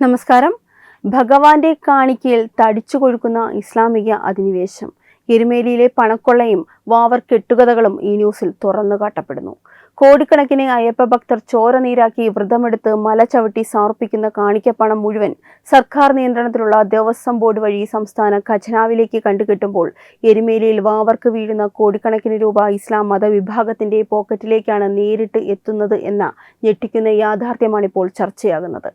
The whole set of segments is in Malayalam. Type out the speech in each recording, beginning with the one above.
നമസ്കാരം. ഭഗവാന്റെ കാണിക്കയിൽ തടിച്ചു കൊഴുക്കുന്ന ഇസ്ലാമിക അധിനിവേശം, എരുമേലിയിലെ പണക്കൊള്ളയും വാവർ കെട്ടുകഥകളും ഈ ന്യൂസിൽ തുറന്നു കാട്ടപ്പെടുന്നു. കോടിക്കണക്കിന് അയ്യപ്പ ഭക്തർ ചോര നീരാക്കി വ്രതമെടുത്ത് മല ചവിട്ടി സമർപ്പിക്കുന്ന കാണിക്കപ്പണം മുഴുവൻ സർക്കാർ നിയന്ത്രണത്തിലുള്ള ദേവസ്വം ബോർഡ് വഴി സംസ്ഥാന ഖജനാവിലേക്ക് കണ്ടുകെട്ടുമ്പോൾ എരുമേലിയിൽ വാവർക്ക് വീഴുന്ന കോടിക്കണക്കിന് രൂപ ഇസ്ലാം മതവിഭാഗത്തിന്റെ പോക്കറ്റിലേക്കാണ് നേരിട്ട് എത്തുന്നത് എന്ന ഞെട്ടിക്കുന്ന യാഥാർത്ഥ്യമാണിപ്പോൾ ചർച്ചയാകുന്നത്.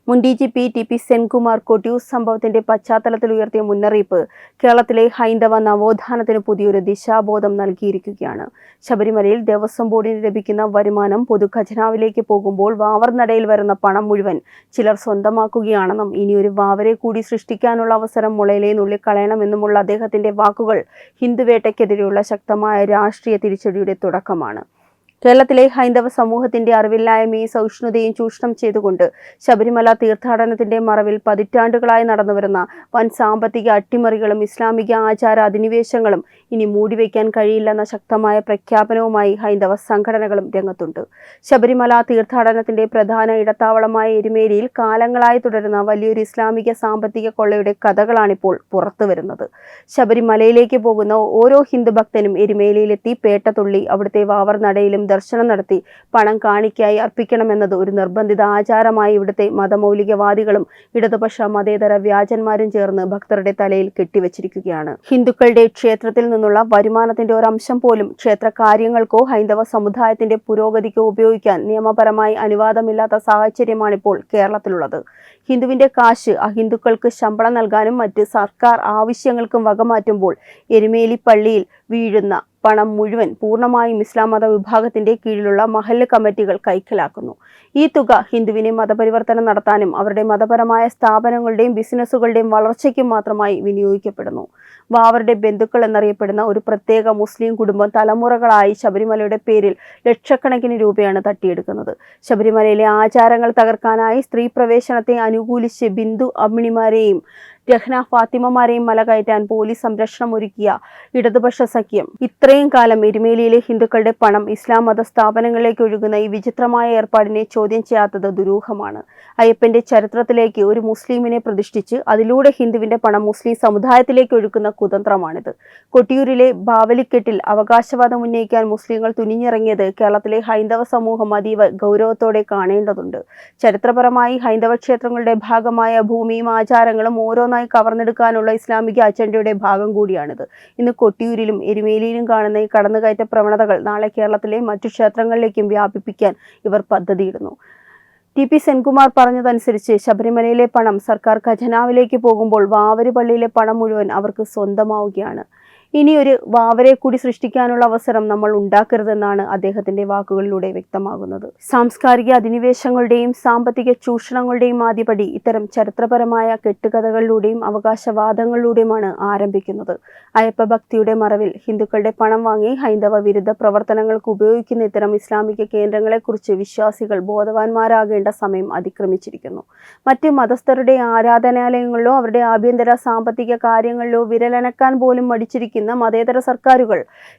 മുൻ DGP TP സെൻകുമാർ കൊട്ടിയൂർ സംഭവത്തിന്റെ പശ്ചാത്തലത്തിൽ ഉയർത്തിയ മുന്നറിയിപ്പ് കേരളത്തിലെ ഹൈന്ദവ നവോത്ഥാനത്തിന് പുതിയൊരു ദിശാബോധം നൽകിയിരിക്കുകയാണ്. ശബരിമലയിൽ ദേവസ്വം ബോർഡിന് ലഭിക്കുന്ന വരുമാനം പൊതുഖജനാവിലേക്ക് പോകുമ്പോൾ വാവർ നടയിൽ വരുന്ന പണം മുഴുവൻ ചിലർ സ്വന്തമാക്കുകയാണെന്നും ഇനിയൊരു വാവരെ കൂടി സൃഷ്ടിക്കാനുള്ള അവസരം മുളയിലെ നുള്ളിക്കളയണമെന്നുമുള്ള അദ്ദേഹത്തിന്റെ വാക്കുകൾ ഹിന്ദുവേട്ടയ്ക്കെതിരെയുള്ള ശക്തമായ രാഷ്ട്രീയ തിരിച്ചടിയുടെ തുടക്കമാണ്. കേരളത്തിലെ ഹൈന്ദവ സമൂഹത്തിന്റെ അറിവില്ലായ്മയും സഹിഷ്ണുതയും ചൂഷണം ചെയ്തുകൊണ്ട് ശബരിമല തീർത്ഥാടനത്തിന്റെ മറവിൽ പതിറ്റാണ്ടുകളായി നടന്നുവരുന്ന വൻ സാമ്പത്തിക അട്ടിമറികളും ഇസ്ലാമിക ആചാര അധിനിവേശങ്ങളും ഇനി മൂടിവെക്കാൻ കഴിയില്ലെന്ന ശക്തമായ പ്രഖ്യാപനവുമായി ഹൈന്ദവ സംഘടനകളും രംഗത്തുണ്ട്. ശബരിമല തീർത്ഥാടനത്തിന്റെ പ്രധാന ഇടത്താവളമായ എരുമേലിയിൽ കാലങ്ങളായി തുടരുന്ന വലിയൊരു ഇസ്ലാമിക സാമ്പത്തിക കൊള്ളയുടെ കഥകളാണിപ്പോൾ പുറത്തുവരുന്നത്. ശബരിമലയിലേക്ക് പോകുന്ന ഓരോ ഹിന്ദു ഭക്തനും എരുമേലിയിലെത്തി പേട്ട തുള്ളി അവിടുത്തെ വാവർ നടയിലും ദർശനം നടത്തി പണം കാണിക്കായി അർപ്പിക്കണമെന്നത് ഒരു നിർബന്ധിത ആചാരമായി ഇവിടുത്തെ മതമൗലികവാദികളും ഇടതുപക്ഷ മതേതര വ്യാജന്മാരും ചേർന്ന് ഭക്തരുടെ തലയിൽ കെട്ടിവച്ചിരിക്കുകയാണ്. ഹിന്ദുക്കളുടെ ക്ഷേത്രത്തിൽ നിന്നുള്ള വരുമാനത്തിന്റെ ഒരംശം പോലും ക്ഷേത്ര കാര്യങ്ങൾക്കോ ഹൈന്ദവ സമുദായത്തിന്റെ പുരോഗതിക്കോ ഉപയോഗിക്കാൻ നിയമപരമായി അനുവാദമില്ലാത്ത സാഹചര്യമാണിപ്പോൾ കേരളത്തിലുള്ളത്. ഹിന്ദുവിന്റെ കാശ് അഹിന്ദുക്കൾക്ക് ശമ്പളം നൽകാനും മറ്റ് സർക്കാർ ആവശ്യങ്ങൾക്കും വകമാറ്റുമ്പോൾ എരുമേലി പള്ളിയിൽ വീഴുന്ന പണം മുഴുവൻ പൂർണ്ണമായും ഇസ്ലാം മത വിഭാഗത്തിന്റെ കീഴിലുള്ള മഹല്ല് കമ്മിറ്റികൾ കൈക്കലാക്കുന്നു. ഈ തുക ഹിന്ദുവിനെ മതപരിവർത്തനം നടത്താനും അവരുടെ മതപരമായ സ്ഥാപനങ്ങളുടെയും ബിസിനസ്സുകളുടെയും വളർച്ചയ്ക്കും മാത്രമായി വിനിയോഗിക്കപ്പെടുന്നു. വാവരുടെ ബന്ധുക്കൾ എന്നറിയപ്പെടുന്ന ഒരു പ്രത്യേക മുസ്ലിം കുടുംബം തലമുറകളായി ശബരിമലയുടെ പേരിൽ ലക്ഷക്കണക്കിന് രൂപയാണ് തട്ടിയെടുക്കുന്നത്. ശബരിമലയിലെ ആചാരങ്ങൾ തകർക്കാനായി സ്ത്രീ പ്രവേശനത്തെ അനുകൂലിച്ച് ബിന്ദു അമ്മിണിമാരെയും രഹ്ന ഫാത്തിമമാരെയും മല കയറ്റാൻ പോലീസ് സംരക്ഷണം ഒരുക്കിയ ഇടതുപക്ഷ സഖ്യം ഇത്രയും കാലം എരുമേലിയിലെ ഹിന്ദുക്കളുടെ പണം ഇസ്ലാം മത സ്ഥാപനങ്ങളിലേക്ക് ഒഴുകുന്ന ഈ വിചിത്രമായ ഏർപ്പാടിനെ ചോദ്യം ചെയ്യാത്തത് ദുരൂഹമാണ്. അയ്യപ്പന്റെ ചരിത്രത്തിലേക്ക് ഒരു മുസ്ലിമിനെ പ്രതിഷ്ഠിച്ച് അതിലൂടെ ഹിന്ദുവിന്റെ പണം മുസ്ലിം സമുദായത്തിലേക്ക് ഒഴുക്കുന്ന കുതന്ത്രമാണിത്. കൊട്ടിയൂരിലെ ബാവലിക്കെട്ടിൽ അവകാശവാദം ഉന്നയിക്കാൻ മുസ്ലിങ്ങൾ തുനിഞ്ഞിറങ്ങിയത് കേരളത്തിലെ ഹൈന്ദവ സമൂഹം അതീവ ഗൗരവത്തോടെ കാണേണ്ടതുണ്ട്. ചരിത്രപരമായി ഹൈന്ദവ ക്ഷേത്രങ്ങളുടെ ഭാഗമായ ഭൂമിയും ആചാരങ്ങളും ഓരോന്നായി കവർന്നെടുക്കാനുള്ള ഇസ്ലാമിക അജണ്ടയുടെ ഭാഗം കൂടിയാണിത്. ഇന്ന് കൊട്ടിയൂരിലും എരുമേലിയിലും കാണുന്ന ഈ കടന്നുകയറ്റ പ്രവണതകൾ നാളെ കേരളത്തിലെ മറ്റു ക്ഷേത്രങ്ങളിലേക്കും വ്യാപിപ്പിക്കാൻ ഇവർ പദ്ധതിയിടുന്നു. TP സെൻകുമാർ പറഞ്ഞതനുസരിച്ച് ശബരിമലയിലെ പണം സർക്കാർ ഖജനാവിലേക്ക് പോകുമ്പോൾ വാവര് പള്ളിയിലെ പണം മുഴുവൻ അവർക്ക് സ്വന്തമാവുകയാണ്. ഇനിയൊരു വാവരെ കൂടി സൃഷ്ടിക്കാനുള്ള അവസരം നമ്മൾ ഉണ്ടാക്കരുതെന്നാണ് അദ്ദേഹത്തിന്റെ വാക്കുകളിലൂടെ വ്യക്തമാകുന്നത്. സാംസ്കാരിക അധിനിവേശങ്ങളുടെയും സാമ്പത്തിക ചൂഷണങ്ങളുടെയും ആദ്യപടി ഇത്തരം ചരിത്രപരമായ കെട്ടുകഥകളിലൂടെയും അവകാശവാദങ്ങളിലൂടെയുമാണ് ആരംഭിക്കുന്നത്. അയ്യപ്പ ഭക്തിയുടെ മറവിൽ ഹിന്ദുക്കളുടെ പണം വാങ്ങി ഹൈന്ദവ വിരുദ്ധ പ്രവർത്തനങ്ങൾക്ക് ഉപയോഗിക്കുന്ന ഇത്തരം ഇസ്ലാമിക കേന്ദ്രങ്ങളെക്കുറിച്ച് വിശ്വാസികൾ ബോധവാന്മാരാകേണ്ട സമയം അതിക്രമിച്ചിരിക്കുന്നു. മറ്റ് മതസ്ഥരുടെ ആരാധനാലയങ്ങളിലോ അവരുടെ ആഭ്യന്തര സാമ്പത്തിക കാര്യങ്ങളിലോ വിരലനക്കാൻ പോലും മടിച്ചിരിക്കുന്ന മതേതര സർക്കാരുകൾ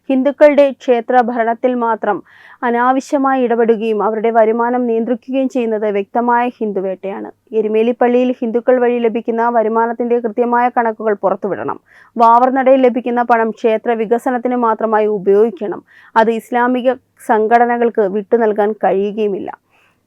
ഹിന്ദുക്കളുടെ ക്ഷേത്ര ഭരണത്തിൽ മാത്രം അനാവശ്യമായി ഇടപെടുകയും അവരുടെ വരുമാനം നിയന്ത്രിക്കുകയും ചെയ്യുന്നത് വ്യക്തമായ ഹിന്ദുവേട്ടയാണ്. എരുമേലി പള്ളിയിൽ ഹിന്ദുക്കൾ വഴി ലഭിക്കുന്ന വരുമാനത്തിന്റെ കൃത്യമായ കണക്കുകൾ പുറത്തുവിടണം. വാവർ നടയിൽ ലഭിക്കുന്ന പണം ക്ഷേത്ര വികസനത്തിന് മാത്രമായി ഉപയോഗിക്കണം. അത് ഇസ്ലാമിക സംഘടനകൾക്ക് വിട്ടു നൽകാൻ കഴിയുകയുമില്ല.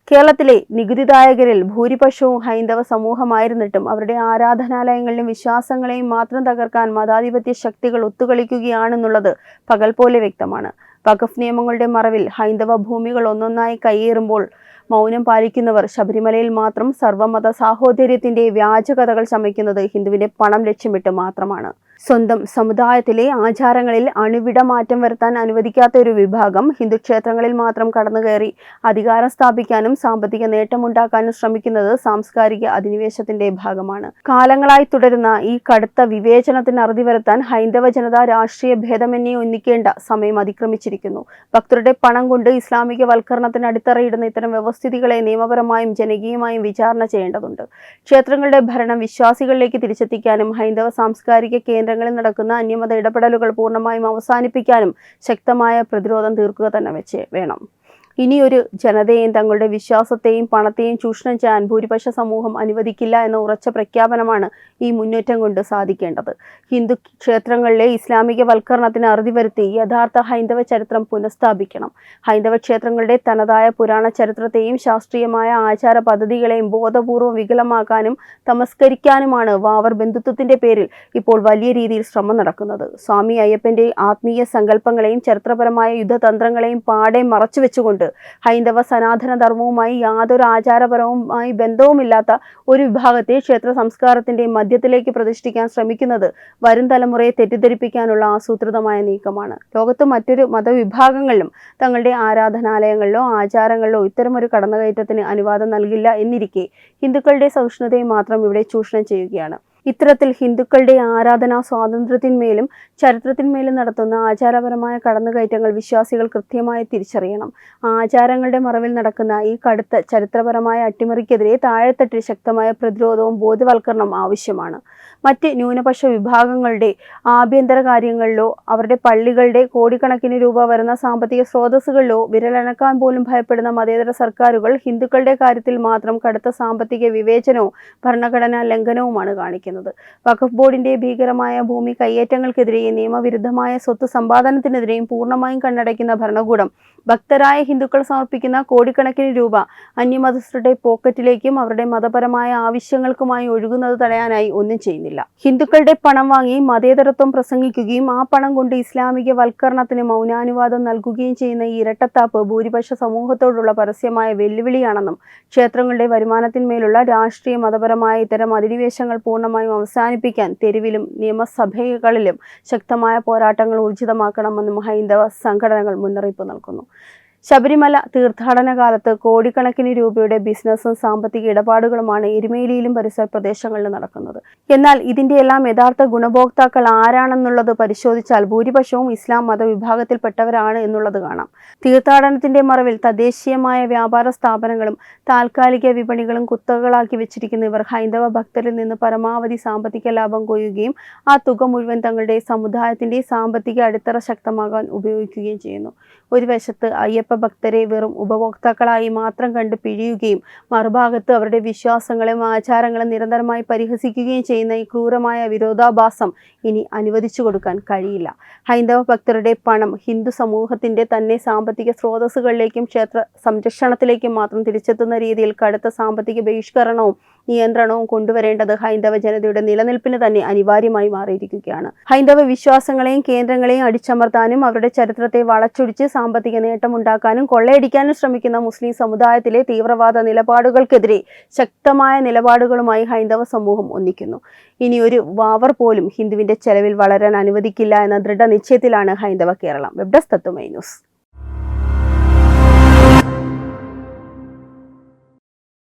കേരളത്തിലെ നികുതിദായകരിൽ ഭൂരിപക്ഷവും ഹൈന്ദവ സമൂഹമായിരുന്നിട്ടും അവരുടെ ആരാധനാലയങ്ങളിലും വിശ്വാസങ്ങളെയും മാത്രം തകർക്കാൻ മതാധിപത്യ ശക്തികൾ ഒത്തുകളിക്കുകയാണെന്നുള്ളത് പകൽ പോലെ വ്യക്തമാണ്. വഖഫ് നിയമങ്ങളുടെ മറവിൽ ഹൈന്ദവ ഭൂമികൾ ഒന്നൊന്നായി കയ്യേറുമ്പോൾ മൗനം പാലിക്കുന്നവർ ശബരിമലയിൽ മാത്രം സർവ്വമത സാഹോദര്യത്തിന്റെ വ്യാജകഥകൾ ചമയ്ക്കുന്നത് ഹിന്ദുവിന്റെ പണം ലക്ഷ്യമിട്ട് മാത്രമാണ്. സ്വന്തം സമുദായത്തിലെ ആചാരങ്ങളിൽ അണുവിട മാറ്റം വരുത്താൻ അനുവദിക്കാത്ത ഒരു വിഭാഗം ഹിന്ദു ക്ഷേത്രങ്ങളിൽ മാത്രം കടന്നുകയറി അധികാരം സ്ഥാപിക്കാനും സാമ്പത്തിക നേട്ടമുണ്ടാക്കാനും ശ്രമിക്കുന്നത് സാംസ്കാരിക അധിനിവേശത്തിന്റെ ഭാഗമാണ്. കാലങ്ങളായി തുടരുന്ന ഈ കടുത്ത വിവേചനത്തിന് അറുതി വരുത്താൻ ഹൈന്ദവ ജനത രാഷ്ട്രീയ ഭേദമന്യേ ഒന്നിക്കേണ്ട സമയം അതിക്രമിച്ചിരിക്കുന്നു. ഭക്തരുടെ പണം കൊണ്ട് ഇസ്ലാമിക വൽക്കരണത്തിന് അടിത്തറയിടുന്ന ഇത്തരം വ്യവസ്ഥിതികളെ നിയമപരമായും ജനകീയമായും വിചാരണ ചെയ്യേണ്ടതുണ്ട്. ക്ഷേത്രങ്ങളുടെ ഭരണം വിശ്വാസികളിലേക്ക് തിരിച്ചെത്തിക്കാനും ഹൈന്ദവ സാംസ്കാരിക കേന്ദ്രങ്ങളിൽ നടക്കുന്ന അന്യമത ഇടപെടലുകൾ പൂർണ്ണമായും അവസാനിപ്പിക്കാനും ശക്തമായ പ്രതിരോധം തീർക്കുക തന്നെ വേണം. ഇനിയൊരു ജനതയെയും തങ്ങളുടെ വിശ്വാസത്തെയും പണത്തെയും ചൂഷണം ചെയ്യാൻ ഭൂരിപക്ഷ സമൂഹം അനുവദിക്കില്ല എന്ന ഉറച്ച പ്രഖ്യാപനമാണ് ഈ മുന്നേറ്റം കൊണ്ട് സാധിക്കേണ്ടത്. ഹിന്ദു ക്ഷേത്രങ്ങളിലെ ഇസ്ലാമിക വൽക്കരണത്തിന് അറുതി വരുത്തി യഥാർത്ഥ ഹൈന്ദവ ചരിത്രം പുനഃസ്ഥാപിക്കണം. ഹൈന്ദവ ക്ഷേത്രങ്ങളുടെ തനതായ പുരാണ ചരിത്രത്തെയും ശാസ്ത്രീയമായ ആചാര പദ്ധതികളെയും ബോധപൂർവം വികലമാക്കാനും തമസ്കരിക്കാനുമാണ് വാവർ ബന്ധുത്വത്തിന്റെ പേരിൽ ഇപ്പോൾ വലിയ രീതിയിൽ ശ്രമം നടക്കുന്നത്. സ്വാമി അയ്യപ്പന്റെ ആത്മീയ സങ്കല്പങ്ങളെയും ചരിത്രപരമായ യുദ്ധതന്ത്രങ്ങളെയും പാടെ മറച്ചുവെച്ചുകൊണ്ട് ഹൈന്ദവ സനാതന ധർമ്മവുമായി യാതൊരു ആചാരപരവുമായി ബന്ധവുമില്ലാത്ത ഒരു വിഭാഗത്തെ ക്ഷേത്ര സംസ്കാരത്തിന്റെ മധ്യത്തിലേക്ക് പ്രതിഷ്ഠിക്കാൻ ശ്രമിക്കുന്നത് വരും തലമുറയെ തെറ്റിദ്ധരിപ്പിക്കാനുള്ള ആസൂത്രിതമായ നീക്കമാണ്. ലോകത്ത് മറ്റൊരു മതവിഭാഗങ്ങളിലും തങ്ങളുടെ ആരാധനാലയങ്ങളിലോ ആചാരങ്ങളിലോ ഇത്തരമൊരു കടന്നുകയറ്റത്തിന് അനുവാദം നൽകില്ല എന്നിരിക്കെ ഹിന്ദുക്കളുടെ സഹിഷ്ണുതയെ മാത്രം ഇവിടെ ചൂഷണം ചെയ്യുകയാണ്. ഇത്തരത്തിൽ ഹിന്ദുക്കളുടെ ആരാധനാ സ്വാതന്ത്ര്യത്തിന്മേലും ചരിത്രത്തിന്മേലും നടത്തുന്ന ആചാരപരമായ കടന്നുകയറ്റങ്ങൾ വിശ്വാസികൾ കൃത്യമായി തിരിച്ചറിയണം. ആചാരങ്ങളുടെ മറവിൽ നടക്കുന്ന ഈ കടുത്ത ചരിത്രപരമായ അട്ടിമറിക്കെതിരെ താഴെത്തട്ടിൽ ശക്തമായ പ്രതിരോധവും ബോധവൽക്കരണവും ആവശ്യമാണ്. മറ്റ് ന്യൂനപക്ഷ വിഭാഗങ്ങളുടെ ആഭ്യന്തര കാര്യങ്ങളിലോ അവരുടെ പള്ളികളുടെ കോടിക്കണക്കിന് രൂപ വരുന്ന സാമ്പത്തിക സ്രോതസ്സുകളിലോ വിരലനക്കാൻ പോലും ഭയപ്പെടുന്ന മതേതര സർക്കാരുകൾ ഹിന്ദുക്കളുടെ കാര്യത്തിൽ മാത്രം കടുത്ത സാമ്പത്തിക വിവേചനവും ഭരണഘടനാ ലംഘനവുമാണ് കാണിക്കുന്നത്. വഖഫ് ബോർഡിന്റെ ഭീകരമായ ഭൂമി കയ്യേറ്റങ്ങൾക്കെതിരെയും നിയമവിരുദ്ധമായ സ്വത്ത് സമ്പാദനത്തിനെതിരെയും പൂർണ്ണമായും കണ്ണടയ്ക്കുന്ന ഭരണകൂടം ഭക്തരായ ഹിന്ദുക്കൾ സമർപ്പിക്കുന്ന കോടിക്കണക്കിന് രൂപ അന്യമതസ്ഥരുടെ പോക്കറ്റിലേക്കും അവരുടെ മതപരമായ ആവശ്യങ്ങൾക്കുമായി ഒഴുകുന്നത് തടയാനായി ഒന്നും ചെയ്യുന്നില്ല. ഹിന്ദുക്കളുടെ പണം വാങ്ങി മതേതരത്വം പ്രസംഗിക്കുകയും ആ പണം കൊണ്ട് ഇസ്ലാമിക വൽക്കരണത്തിന് മൗനാനുവാദം നൽകുകയും ചെയ്യുന്ന ഈ ഇരട്ടത്താപ്പ് ഭൂരിപക്ഷ സമൂഹത്തോടുള്ള പരസ്യമായ വെല്ലുവിളിയാണെന്നും ക്ഷേത്രങ്ങളുടെ വരുമാനത്തിന്മേലുള്ള രാഷ്ട്രീയ മതപരമായ ഇത്തരം അധിനിവേശങ്ങൾ പൂർണ്ണമായും അവസാനിപ്പിക്കാൻ തെരുവിലും നിയമസഭകളിലും ശക്തമായ പോരാട്ടങ്ങൾ ഊർജിതമാക്കണമെന്നും ഹൈന്ദവ സംഘടനകൾ മുന്നറിയിപ്പ് നൽകുന്നു. ശബരിമല തീർത്ഥാടന കാലത്ത് കോടിക്കണക്കിന് രൂപയുടെ ബിസിനസ്സും സാമ്പത്തിക ഇടപാടുകളുമാണ് എരുമേലിയിലും പരിസര പ്രദേശങ്ങളിലും നടക്കുന്നത്. എന്നാൽ ഇതിന്റെയെല്ലാം യഥാർത്ഥ ഗുണഭോക്താക്കൾ ആരാണെന്നുള്ളത് പരിശോധിച്ചാൽ ഭൂരിപക്ഷവും ഇസ്ലാം മതവിഭാഗത്തിൽപ്പെട്ടവരാണ് എന്നുള്ളത് കാണാം. തീർത്ഥാടനത്തിന്റെ മറവിൽ തദ്ദേശീയമായ വ്യാപാര സ്ഥാപനങ്ങളും താൽക്കാലിക വിപണികളും കുത്തകകളാക്കി വെച്ചിരിക്കുന്ന ഇവർ ഹൈന്ദവ ഭക്തരിൽ നിന്ന് പരമാവധി സാമ്പത്തിക ലാഭം കൊയ്യുകയും ആ തുക മുഴുവൻ തങ്ങളുടെ സമുദായത്തിന്റെ സാമ്പത്തിക അടിത്തറ ശക്തമാകാൻ ഉപയോഗിക്കുകയും ചെയ്യുന്നു. ഒരു വശത്ത് അയ്യപ്പ ഭക്തരെ വെറും ഉപഭോക്താക്കളായി മാത്രം കണ്ട് പിഴിയുകയും മറുഭാഗത്ത് അവരുടെ വിശ്വാസങ്ങളെയും ആചാരങ്ങളും നിരന്തരമായി പരിഹസിക്കുകയും ചെയ്യുന്ന ഈ ക്രൂരമായ വിരോധാഭാസം ഇനി അനുവദിച്ചു കൊടുക്കാൻ കഴിയില്ല. ഹൈന്ദവ ഭക്തരുടെ പണം ഹിന്ദു സമൂഹത്തിന്റെ തന്നെ സാമ്പത്തിക സ്രോതസ്സുകളിലേക്കും ക്ഷേത്ര സംരക്ഷണത്തിലേക്കും മാത്രം തിരിച്ചെത്തുന്ന രീതിയിൽ കടുത്ത സാമ്പത്തിക ബഹിഷ്കരണവും നിയന്ത്രണവും കൊണ്ടുവരേണ്ടത് ഹൈന്ദവ ജനതയുടെ നിലനിൽപ്പിന് തന്നെ അനിവാര്യമായി മാറിയിരിക്കുകയാണ്. ഹൈന്ദവ വിശ്വാസങ്ങളെയും കേന്ദ്രങ്ങളെയും അടിച്ചമർത്താനും അവരുടെ ചരിത്രത്തെ വളച്ചൊടിച്ച് സാമ്പത്തിക നേട്ടമുണ്ടാക്കാനും കൊള്ളയടിക്കാനും ശ്രമിക്കുന്ന മുസ്ലിം സമുദായത്തിലെ തീവ്രവാദ നിലപാടുകൾക്കെതിരെ ശക്തമായ നിലപാടുകളുമായി ഹൈന്ദവ സമൂഹം ഒന്നിക്കുന്നു. ഇനി ഒരു വാവർ പോലും ഹിന്ദുവിന്റെ ചെലവിൽ വളരാൻ അനുവദിക്കില്ല എന്ന ദൃഢനിശ്ചയത്തിലാണ് ഹൈന്ദവ കേരളം. വെബ് ഡെസ്ക് തത്വമൈ ന്യൂസ്.